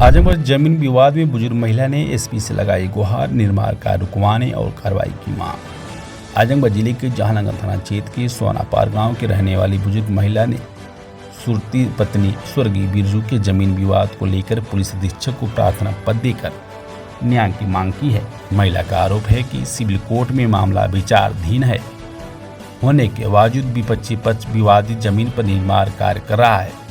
आजमगढ़ जमीन विवाद में बुजुर्ग महिला ने एसपी से लगाई गुहार, निर्माण कार्य रुकवाने और कार्रवाई की मांग। आजमगढ़ जिले के जहानगर थाना क्षेत्र के सोनापार गांव के रहने वाली बुजुर्ग महिला ने सुरती पत्नी स्वर्गीय बिरजू के जमीन विवाद को लेकर पुलिस अधीक्षक को प्रार्थना पत्र देकर न्याय की मांग की है। महिला का आरोप है कि सिविल कोर्ट में मामला विचाराधीन है होने के बावजूद विपक्षी पक्ष विवादित जमीन पर निर्माण कार्य कर रहा है।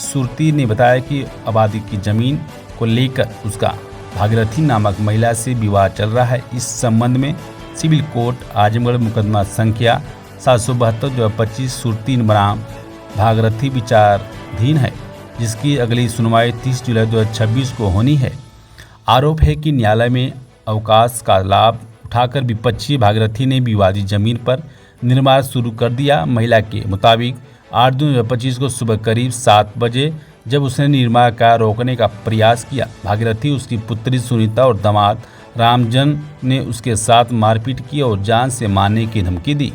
सुरती ने बताया कि आबादी की जमीन को लेकर उसका भागीरथी नामक महिला से विवाद चल रहा है। इस संबंध में सिविल कोर्ट आजमगढ़ मुकदमा संख्या 772/25 सुरती बनाम भागीरथी विचाराधीन है, जिसकी अगली सुनवाई 30 जुलाई 2026 को होनी है। आरोप है कि न्यायालय में अवकाश का लाभ उठाकर विपक्षी भागीरथी ने विवादित जमीन पर निर्माण शुरू कर दिया। महिला के मुताबिक 8 जून 2025 को सुबह करीब 7 बजे जब उसने निर्माण कार्य रोकने का प्रयास किया, भागीरथी, उसकी पुत्री सुनीता और दामाद रामजन ने उसके साथ मारपीट की और जान से मारने की धमकी दी।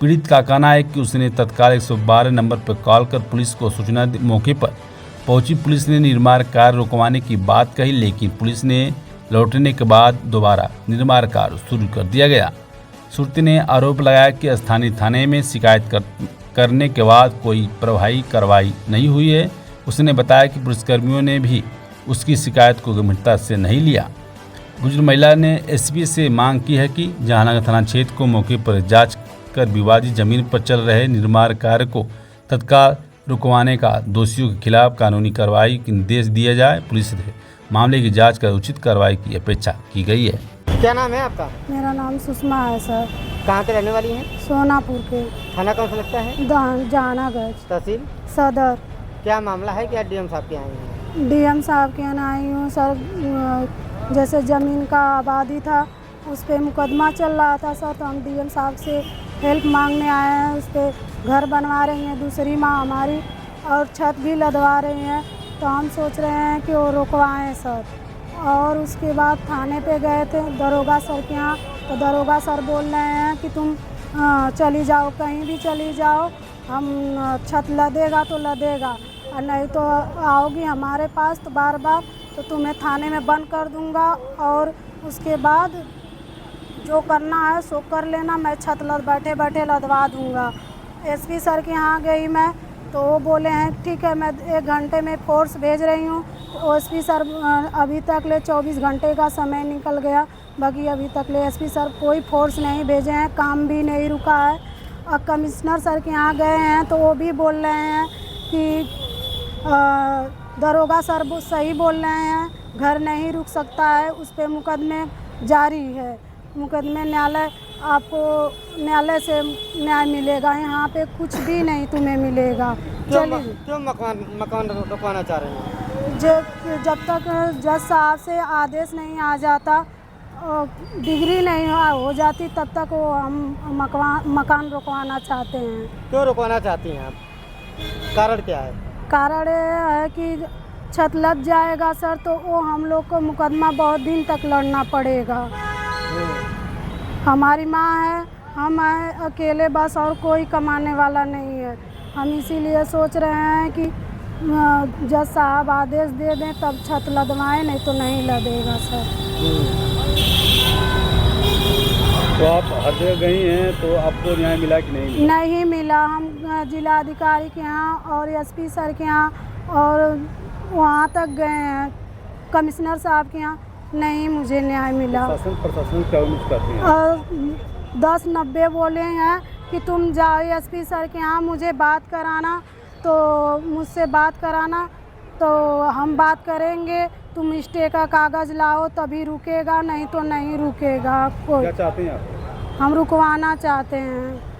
पीड़ित का कहना है कि उसने तत्काल 112 नंबर पर कॉल कर पुलिस को सूचना दी। मौके पर पहुंची पुलिस ने निर्माण कार्य रुकवाने की बात कही, लेकिन पुलिस ने लौटने के बाद दोबारा निर्माण कार्य शुरू कर दिया गया। सुरती ने आरोप लगाया कि स्थानीय थाने में शिकायत करने के बाद कोई प्रभावी कार्रवाई नहीं हुई है। उसने बताया कि पुलिसकर्मियों ने भी उसकी शिकायत को गंभीरता से नहीं लिया। बुजुर्ग महिला ने एसपी से मांग की है कि जहानगर थाना क्षेत्र को मौके पर जांच कर विवादित जमीन पर चल रहे निर्माण कार्य को तत्काल रुकवाने का दोषियों के खिलाफ कानूनी कार्रवाई के निर्देश दिया जाए। पुलिस से मामले की जांच कर उचित कार्रवाई की अपेक्षा की गई है। क्या नाम है आपका? मेरा नाम सुषमा है सर। कहाँ के रहने वाली हैं? सोनापुर के। थाना कौन सा लगता है? जहानागढ़ तहसील सदर। क्या मामला है? क्या डीएम साहब के आई हैं? डीएम साहब के यहाँ आई हूँ सर। जैसे ज़मीन का आबादी था उस पर मुकदमा चल रहा था सर, तो हम डीएम साहब से हेल्प मांगने आए हैं। उस पर घर बनवा रही हैं दूसरी माँ हमारी, और छत भी लदवा रही हैं, तो हम सोच रहे हैं कि वो रुकवाएँ सर। और उसके बाद थाने पे गए थे दरोगा सर के यहाँ, तो दरोगा सर बोल रहे हैं कि तुम चली जाओ, कहीं भी चली जाओ, हम छत लदेगा तो लदेगा, और नहीं तो आओगी हमारे पास तो बार बार तो तुम्हें थाने में बंद कर दूंगा, और उसके बाद जो करना है सो कर लेना, मैं छत बैठे बैठे लदवा दूंगा। एसपी सर के यहाँ गई मैं, तो वो बोले हैं ठीक है, मैं 1 घंटे में फोर्स भेज रही हूँ। तो एसपी सर अभी तक ले 24 घंटे का समय निकल गया, बाकी अभी तक ले एसपी सर कोई फोर्स नहीं भेजे हैं, काम भी नहीं रुका है। और कमिश्नर सर के यहाँ गए हैं तो वो भी बोल रहे हैं कि दरोगा सर सही बोल रहे हैं, घर नहीं रुक सकता है, उस पर मुकदमे जारी है। मुकदमे न्यायालय, आपको न्यायालय से न्याय मिलेगा, यहाँ पे कुछ भी नहीं तुम्हें मिलेगा। क्यों मकान रुकवाना चाह रहे हैं? जब तक जज साहब से आदेश नहीं आ जाता, डिग्री नहीं हो जाती, तब तक वो हम मकान रुकवाना चाहते हैं। क्यों रुकवाना चाहती हैं आप? कारण क्या है? कारण है कि छत लग जाएगा सर, तो वो हम लोग को मुकदमा बहुत दिन तक लड़ना पड़ेगा। हमारी माँ है, हम हैं अकेले बस, और कोई कमाने वाला नहीं है। हम इसीलिए सोच रहे हैं कि जज साहब आदेश दे दें तब छत लदवाएं, नहीं तो नहीं लदेगा सर। तो आप हर जगह गई हैं, तो आपको न्याय मिला कि नहीं? नहीं मिला। हम जिला अधिकारी के यहाँ और एसपी सर के यहाँ और वहाँ तक गए हैं, कमिश्नर साहब के यहाँ, नहीं मुझे न्याय मिला। प्रशासन क्या उम्मीद करती हैं? 10-90 बोले हैं कि तुम जाओ एसपी सर के यहाँ, मुझे बात कराना, तो मुझसे बात कराना, तो हम बात करेंगे, तुम स्टे का कागज़ लाओ तभी रुकेगा, नहीं तो नहीं रुकेगा कोई। क्या चाहते हैं आप? हम रुकवाना चाहते हैं।